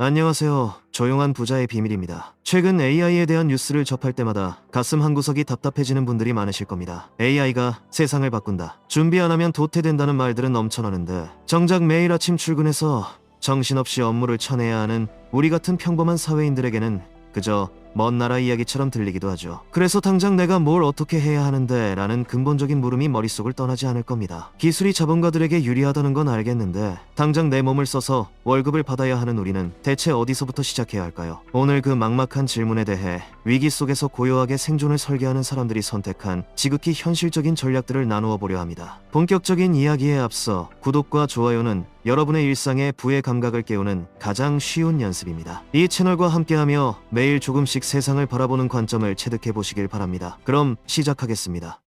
안녕하세요. 조용한 부자의 비밀입니다. 최근 AI에 대한 뉴스를 접할 때마다 가슴 한구석이 답답해지는 분들이 많으실 겁니다. AI가 세상을 바꾼다. 준비 안 하면 도태된다는 말들은 넘쳐나는데 정작 매일 아침 출근해서 정신없이 업무를 쳐내야 하는 우리 같은 평범한 사회인들에게는 그저 먼 나라 이야기처럼 들리기도 하죠. 그래서 당장 내가 뭘 어떻게 해야 하는데 라는 근본적인 물음이 머릿속을 떠나지 않을 겁니다. 기술이 자본가들에게 유리하다는 건 알겠는데 당장 내 몸을 써서 월급을 받아야 하는 우리는 대체 어디서부터 시작해야 할까요? 오늘 그 막막한 질문에 대해 위기 속에서 고요하게 생존을 설계하는 사람들이 선택한 지극히 현실적인 전략들을 나누어 보려 합니다. 본격적인 이야기에 앞서 구독과 좋아요는 여러분의 일상의 부의 감각을 깨우는 가장 쉬운 연습입니다. 이 채널과 함께하며 매일 조금씩 세상을 바라보는 관점을 체득해 보시길 바랍니다. 그럼 시작하겠습니다.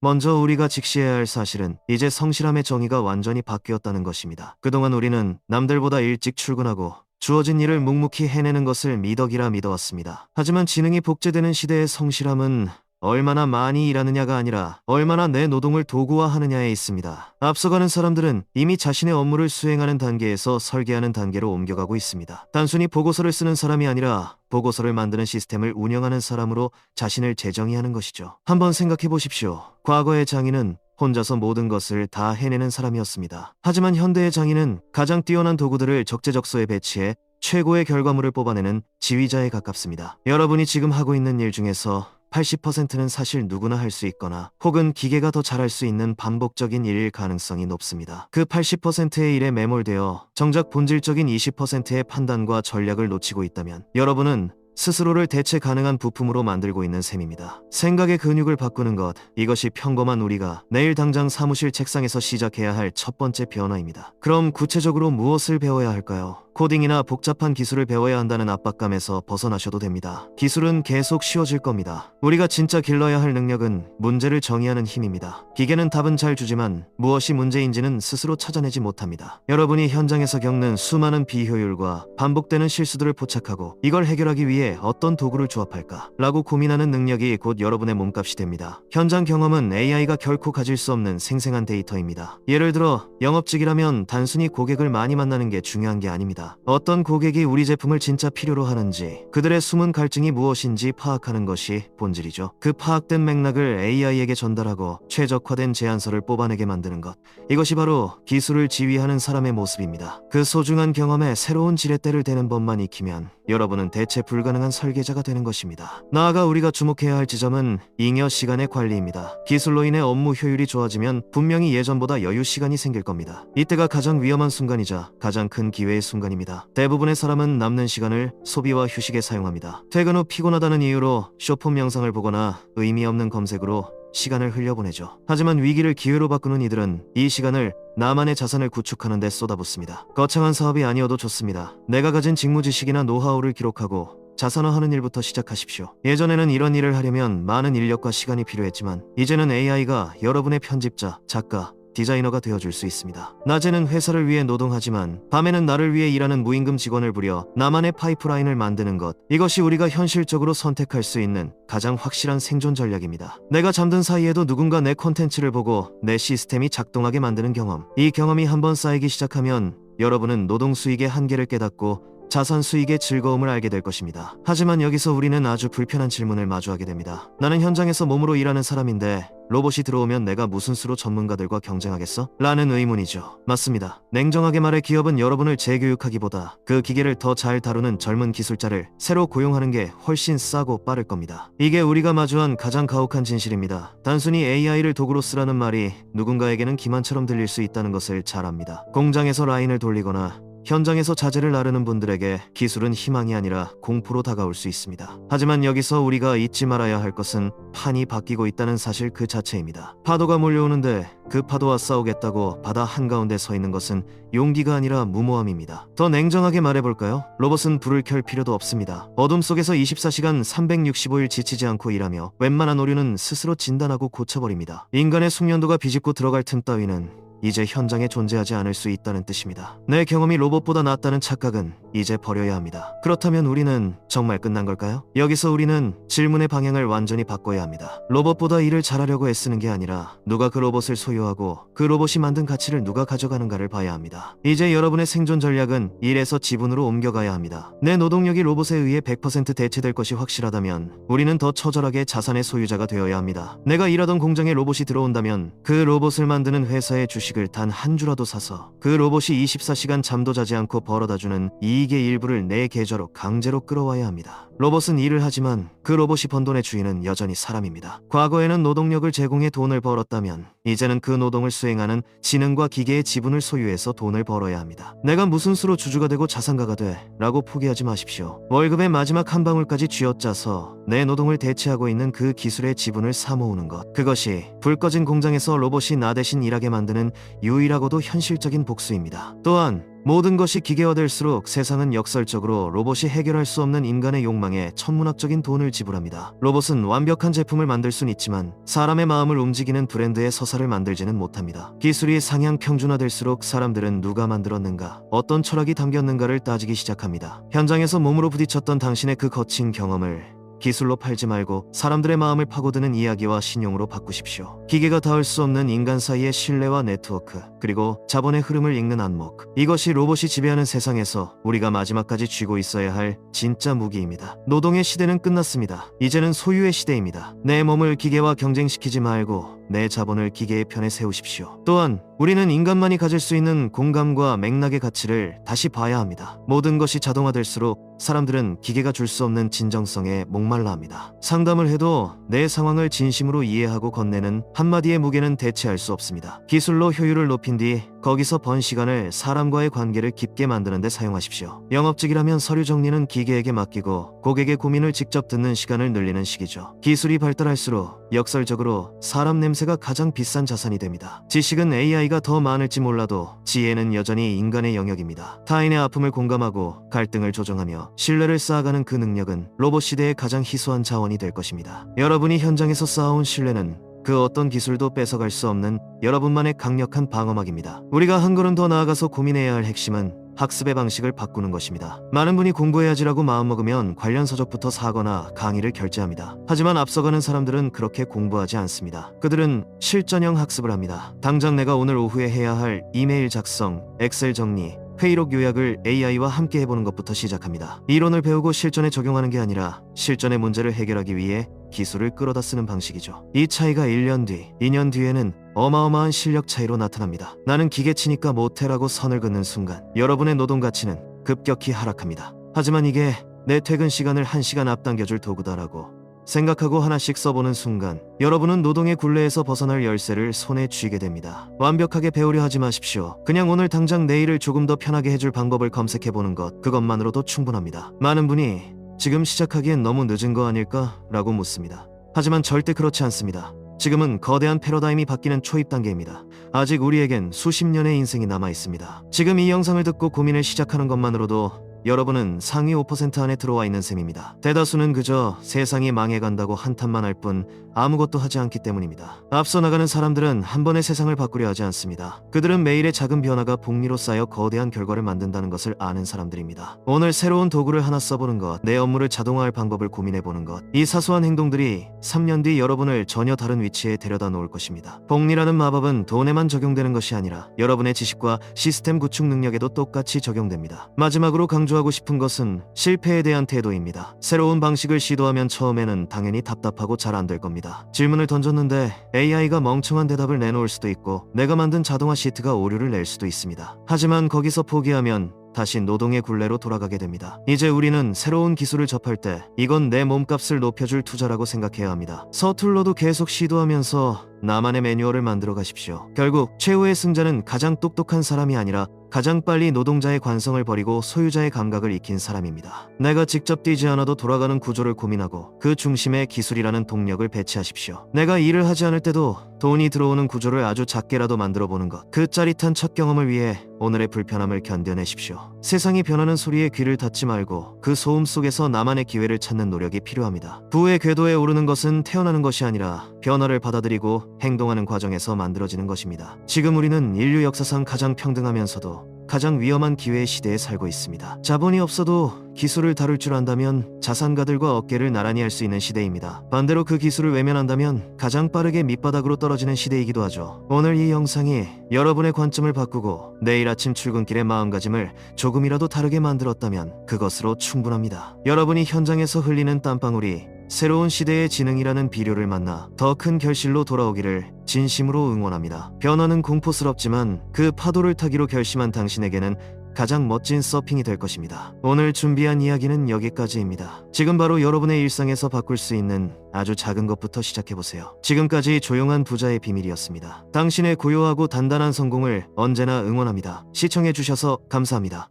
먼저 우리가 직시해야 할 사실은 이제 성실함의 정의가 완전히 바뀌었다는 것입니다. 그동안 우리는 남들보다 일찍 출근하고 주어진 일을 묵묵히 해내는 것을 미덕이라 믿어왔습니다. 하지만 지능이 복제되는 시대의 성실함은 얼마나 많이 일하느냐가 아니라 얼마나 내 노동을 도구화하느냐에 있습니다. 앞서가는 사람들은 이미 자신의 업무를 수행하는 단계에서 설계하는 단계로 옮겨가고 있습니다. 단순히 보고서를 쓰는 사람이 아니라 보고서를 만드는 시스템을 운영하는 사람으로 자신을 재정의하는 것이죠. 한번 생각해 보십시오. 과거의 장인은 혼자서 모든 것을 다 해내는 사람이었습니다. 하지만 현대의 장인은 가장 뛰어난 도구들을 적재적소에 배치해 최고의 결과물을 뽑아내는 지휘자에 가깝습니다. 여러분이 지금 하고 있는 일 중에서 80%는 사실 누구나 할 수 있거나 혹은 기계가 더 잘할 수 있는 반복적인 일일 가능성이 높습니다. 그 80%의 일에 매몰되어 정작 본질적인 20%의 판단과 전략을 놓치고 있다면 여러분은 스스로를 대체 가능한 부품으로 만들고 있는 셈입니다. 생각의 근육을 바꾸는 것, 이것이 평범한 우리가 내일 당장 사무실 책상에서 시작해야 할 첫 번째 변화입니다. 그럼 구체적으로 무엇을 배워야 할까요? 코딩이나 복잡한 기술을 배워야 한다는 압박감에서 벗어나셔도 됩니다. 기술은 계속 쉬워질 겁니다. 우리가 진짜 길러야 할 능력은 문제를 정의하는 힘입니다. 기계는 답은 잘 주지만 무엇이 문제인지는 스스로 찾아내지 못합니다. 여러분이 현장에서 겪는 수많은 비효율과 반복되는 실수들을 포착하고 이걸 해결하기 위해 어떤 도구를 조합할까? 라고 고민하는 능력이 곧 여러분의 몸값이 됩니다. 현장 경험은 AI가 결코 가질 수 없는 생생한 데이터입니다. 예를 들어 영업직이라면 단순히 고객을 많이 만나는 게 중요한 게 아닙니다. 어떤 고객이 우리 제품을 진짜 필요로 하는지, 그들의 숨은 갈증이 무엇인지 파악하는 것이 본질이죠. 그 파악된 맥락을 AI에게 전달하고 최적화된 제안서를 뽑아내게 만드는 것. 이것이 바로 기술을 지휘하는 사람의 모습입니다. 그 소중한 경험에 새로운 지렛대를 대는 법만 익히면 여러분은 대체 불가능한 설계자가 되는 것입니다. 나아가 우리가 주목해야 할 지점은 잉여 시간의 관리입니다. 기술로 인해 업무 효율이 좋아지면 분명히 예전보다 여유 시간이 생길 겁니다. 이때가 가장 위험한 순간이자 가장 큰 기회의 순간입니다. 대부분의 사람은 남는 시간을 소비와 휴식에 사용합니다. 퇴근 후 피곤하다는 이유로 쇼폼 영상을 보거나 의미 없는 검색으로 시간을 흘려보내죠. 하지만 위기를 기회로 바꾸는 이들은 이 시간을 나만의 자산을 구축하는 데 쏟아붓습니다. 거창한 사업이 아니어도 좋습니다. 내가 가진 직무 지식이나 노하우를 기록하고 자산화하는 일부터 시작하십시오. 예전에는 이런 일을 하려면 많은 인력과 시간이 필요했지만 이제는 AI가 여러분의 편집자, 작가, 디자이너가 되어줄 수 있습니다. 낮에는 회사를 위해 노동하지만 밤에는 나를 위해 일하는 무임금 직원을 부려 나만의 파이프라인을 만드는 것, 이것이 우리가 현실적으로 선택할 수 있는 가장 확실한 생존 전략입니다. 내가 잠든 사이에도 누군가 내 콘텐츠를 보고 내 시스템이 작동하게 만드는 경험, 이 경험이 한번 쌓이기 시작하면 여러분은 노동 수익의 한계를 깨닫고 자산 수익의 즐거움을 알게 될 것입니다. 하지만 여기서 우리는 아주 불편한 질문을 마주하게 됩니다. 나는 현장에서 몸으로 일하는 사람인데 로봇이 들어오면 내가 무슨 수로 전문가들과 경쟁하겠어? 라는 의문이죠. 맞습니다. 냉정하게 말해 기업은 여러분을 재교육하기보다 그 기계를 더 잘 다루는 젊은 기술자를 새로 고용하는 게 훨씬 싸고 빠를 겁니다. 이게 우리가 마주한 가장 가혹한 진실입니다. 단순히 AI를 도구로 쓰라는 말이 누군가에게는 기만처럼 들릴 수 있다는 것을 잘 압니다. 공장에서 라인을 돌리거나 현장에서 자재를 나르는 분들에게 기술은 희망이 아니라 공포로 다가올 수 있습니다. 하지만 여기서 우리가 잊지 말아야 할 것은 판이 바뀌고 있다는 사실 그 자체입니다. 파도가 몰려오는데 그 파도와 싸우겠다고 바다 한가운데 서 있는 것은 용기가 아니라 무모함입니다. 더 냉정하게 말해볼까요? 로봇은 불을 켤 필요도 없습니다. 어둠 속에서 24시간 365일 지치지 않고 일하며 웬만한 오류는 스스로 진단하고 고쳐버립니다. 인간의 숙련도가 비집고 들어갈 틈 따위는 이제 현장에 존재하지 않을 수 있다는 뜻입니다. 내 경험이 로봇보다 낫다는 착각은 이제 버려야 합니다. 그렇다면 우리는 정말 끝난 걸까요? 여기서 우리는 질문의 방향을 완전히 바꿔야 합니다. 로봇보다 일을 잘하려고 애쓰는 게 아니라 누가 그 로봇을 소유하고 그 로봇이 만든 가치를 누가 가져가는가를 봐야 합니다. 이제 여러분의 생존 전략은 일에서 지분으로 옮겨가야 합니다. 내 노동력이 로봇에 의해 100% 대체될 것이 확실하다면 우리는 더 처절하게 자산의 소유자가 되어야 합니다. 내가 일하던 공장에 로봇이 들어온다면 그 로봇을 만드는 회사의 주식을 단 한 주라도 사서 그 로봇이 24시간 잠도 자지 않고 벌어다주는 이익의 일부를 내 계좌로 강제로 끌어와야 합니다. 로봇은 일을 하지만 그 로봇이 번 돈의 주인은 여전히 사람입니다. 과거에는 노동력을 제공해 돈을 벌었다면 이제는 그 노동을 수행하는 지능과 기계의 지분을 소유해서 돈을 벌어야 합니다. 내가 무슨 수로 주주가 되고 자산가가 돼 라고 포기하지 마십시오. 월급의 마지막 한 방울까지 쥐어짜서 내 노동을 대체하고 있는 그 기술의 지분을 사모으는 것, 그것이 불 꺼진 공장에서 로봇이 나 대신 일하게 만드는 유일하고도 현실적인 복수입니다. 또한 모든 것이 기계화될수록 세상은 역설적으로 로봇이 해결할 수 없는 인간의 욕망에 천문학적인 돈을 지불합니다. 로봇은 완벽한 제품을 만들 순 있지만 사람의 마음을 움직이는 브랜드의 서사를 만들지는 못합니다. 기술이 상향 평준화될수록 사람들은 누가 만들었는가, 어떤 철학이 담겼는가를 따지기 시작합니다. 현장에서 몸으로 부딪혔던 당신의 그 거친 경험을 기술로 팔지 말고 사람들의 마음을 파고드는 이야기와 신용으로 바꾸십시오. 기계가 닿을 수 없는 인간 사이의 신뢰와 네트워크, 그리고 자본의 흐름을 읽는 안목, 이것이 로봇이 지배하는 세상에서 우리가 마지막까지 쥐고 있어야 할 진짜 무기입니다. 노동의 시대는 끝났습니다. 이제는 소유의 시대입니다. 내 몸을 기계와 경쟁시키지 말고 내 자본을 기계의 편에 세우십시오. 또한 우리는 인간만이 가질 수 있는 공감과 맥락의 가치를 다시 봐야 합니다. 모든 것이 자동화될수록 사람들은 기계가 줄 수 없는 진정성에 목말라 합니다. 상담을 해도 내 상황을 진심으로 이해하고 건네는 한마디의 무게는 대체할 수 없습니다. 기술로 효율을 높인 뒤 거기서 번 시간을 사람과의 관계를 깊게 만드는 데 사용하십시오. 영업직이라면 서류 정리는 기계에게 맡기고 고객의 고민을 직접 듣는 시간을 늘리는 시기죠. 기술이 발달할수록 역설적으로 사람 냄새가 가장 비싼 자산이 됩니다. 지식은 AI가 더 많을지 몰라도 지혜는 여전히 인간의 영역입니다. 타인의 아픔을 공감하고 갈등을 조정하며 신뢰를 쌓아가는 그 능력은 로봇 시대의 가장 희소한 자원이 될 것입니다. 여러분이 현장에서 쌓아온 신뢰는 그 어떤 기술도 뺏어갈 수 없는 여러분만의 강력한 방어막입니다. 우리가 한 걸음 더 나아가서 고민해야 할 핵심은 학습의 방식을 바꾸는 것입니다. 많은 분이 공부해야지라고 마음먹으면 관련 서적부터 사거나 강의를 결제합니다. 하지만 앞서가는 사람들은 그렇게 공부하지 않습니다. 그들은 실전형 학습을 합니다. 당장 내가 오늘 오후에 해야 할 이메일 작성, 엑셀 정리, 회의록 요약을 AI와 함께 해보는 것부터 시작합니다. 이론을 배우고 실전에 적용하는 게 아니라 실전의 문제를 해결하기 위해 기술을 끌어다 쓰는 방식이죠. 이 차이가 1년 뒤, 2년 뒤에는 어마어마한 실력 차이로 나타납니다. 나는 기계치니까 못해라고 선을 긋는 순간 여러분의 노동 가치는 급격히 하락합니다. 하지만 이게 내 퇴근 시간을 1시간 앞당겨줄 도구다라고 생각하고 하나씩 써보는 순간 여러분은 노동의 굴레에서 벗어날 열쇠를 손에 쥐게 됩니다. 완벽하게 배우려 하지 마십시오. 그냥 오늘 당장 내일을 조금 더 편하게 해줄 방법을 검색해보는 것, 그것만으로도 충분합니다. 많은 분이 지금 시작하기엔 너무 늦은 거 아닐까? 라고 묻습니다. 하지만 절대 그렇지 않습니다. 지금은 거대한 패러다임이 바뀌는 초입 단계입니다. 아직 우리에겐 수십 년의 인생이 남아 있습니다. 지금 이 영상을 듣고 고민을 시작하는 것만으로도 여러분은 상위 5% 안에 들어와 있는 셈입니다. 대다수는 그저 세상이 망해간다고 한탄만 할 뿐 아무것도 하지 않기 때문입니다. 앞서 나가는 사람들은 한 번에 세상을 바꾸려 하지 않습니다. 그들은 매일의 작은 변화가 복리로 쌓여 거대한 결과를 만든다는 것을 아는 사람들입니다. 오늘 새로운 도구를 하나 써보는 것, 내 업무를 자동화할 방법을 고민해보는 것, 이 사소한 행동들이 3년 뒤 여러분을 전혀 다른 위치에 데려다 놓을 것입니다. 복리라는 마법은 돈에만 적용되는 것이 아니라 여러분의 지식과 시스템 구축 능력에도 똑같이 적용됩니다. 마지막으로 강조하고 싶은 것은 실패에 대한 태도입니다. 새로운 방식을 시도하면 처음에는 당연히 답답하고 잘 안 될 겁니다. 질문을 던졌는데 AI가 멍청한 대답을 내놓을 수도 있고 내가 만든 자동화 시트가 오류를 낼 수도 있습니다. 하지만 거기서 포기하면 다시 노동의 굴레로 돌아가게 됩니다. 이제 우리는 새로운 기술을 접할 때 이건 내 몸값을 높여줄 투자라고 생각해야 합니다. 서툴러도 계속 시도하면서 나만의 매뉴얼을 만들어 가십시오. 결국 최후의 승자는 가장 똑똑한 사람이 아니라 가장 빨리 노동자의 관성을 버리고 소유자의 감각을 익힌 사람입니다. 내가 직접 뛰지 않아도 돌아가는 구조를 고민하고 그 중심에 기술이라는 동력을 배치하십시오. 내가 일을 하지 않을 때도 돈이 들어오는 구조를 아주 작게라도 만들어 보는 것, 그 짜릿한 첫 경험을 위해 오늘의 불편함을 견뎌내십시오. 세상이 변하는 소리에 귀를 닫지 말고 그 소음 속에서 나만의 기회를 찾는 노력이 필요합니다. 부의 궤도에 오르는 것은 태어나는 것이 아니라 변화를 받아들이고 행동하는 과정에서 만들어지는 것입니다. 지금 우리는 인류 역사상 가장 평등하면서도 가장 위험한 기회의 시대에 살고 있습니다. 자본이 없어도 기술을 다룰 줄 안다면 자산가들과 어깨를 나란히 할 수 있는 시대입니다. 반대로 그 기술을 외면한다면 가장 빠르게 밑바닥으로 떨어지는 시대이기도 하죠. 오늘 이 영상이 여러분의 관점을 바꾸고 내일 아침 출근길의 마음가짐을 조금이라도 다르게 만들었다면 그것으로 충분합니다. 여러분이 현장에서 흘리는 땀방울이 새로운 시대의 지능이라는 비료를 만나 더 큰 결실로 돌아오기를 진심으로 응원합니다. 변화는 공포스럽지만 그 파도를 타기로 결심한 당신에게는 가장 멋진 서핑이 될 것입니다. 오늘 준비한 이야기는 여기까지입니다. 지금 바로 여러분의 일상에서 바꿀 수 있는 아주 작은 것부터 시작해보세요. 지금까지 조용한 부자의 비밀이었습니다. 당신의 고요하고 단단한 성공을 언제나 응원합니다. 시청해주셔서 감사합니다.